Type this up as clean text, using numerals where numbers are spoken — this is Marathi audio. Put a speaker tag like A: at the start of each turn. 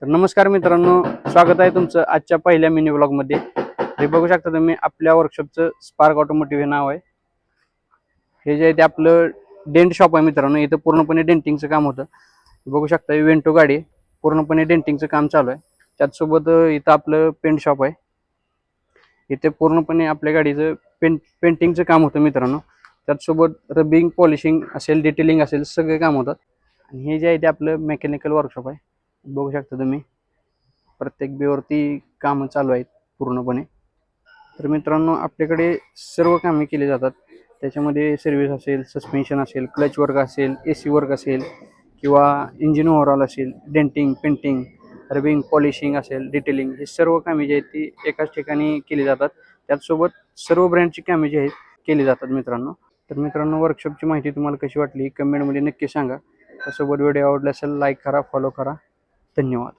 A: तर नमस्कार मित्रांनो, स्वागत आहे तुमचं आजच्या पहिल्या मिनी व्लॉगमध्ये. हे बघू शकता तुम्ही आपल्या वर्कशॉपचं स्पार्क ऑटोमोटिव्ह हे नाव आहे. हे जे आहे ते आपलं डेंट शॉप आहे मित्रांनो. इथं पूर्णपणे डेंटिंगचं काम होतं. बघू शकता वेंटो गाडी पूर्णपणे डेंटिंगचं काम चालू आहे. त्याचसोबत इथं आपलं पेंट शॉप आहे. इथे पूर्णपणे आपल्या गाडीचं पेंटिंगचं काम होतं मित्रांनो. त्याचसोबत रबिंग पॉलिशिंग असेल, डिटेलिंग असेल, सगळे काम होतात. आणि हे जे आहे ते आपलं मेकॅनिकल वर्कशॉप आहे. बघू शकता तुम्ही प्रत्येक बेवरती कामं चालू आहेत पूर्णपणे. तर मित्रांनो आपल्याकडे सर्व कामे केली जातात. त्याच्यामध्ये सर्व्हिस असेल, सस्पेन्शन असेल, क्लच वर्क असेल, AC वर्क असेल किंवा इंजिन ओव्हरऑल असेल, डेंटिंग, पेंटिंग, रबिंग पॉलिशिंग असेल, डिटेलिंग, हे सर्व कामे जी आहेत ती एकाच ठिकाणी केली जातात. त्याचसोबत सर्व ब्रँडची कामे जी आहेत केली जातात मित्रांनो. तर मित्रांनो वर्कशॉपची माहिती तुम्हाला कशी वाटली कमेंटमध्ये नक्की सांगा. त्यासोबत व्हिडिओ आवडला असेल लाईक करा, फॉलो करा. धन्यवाद.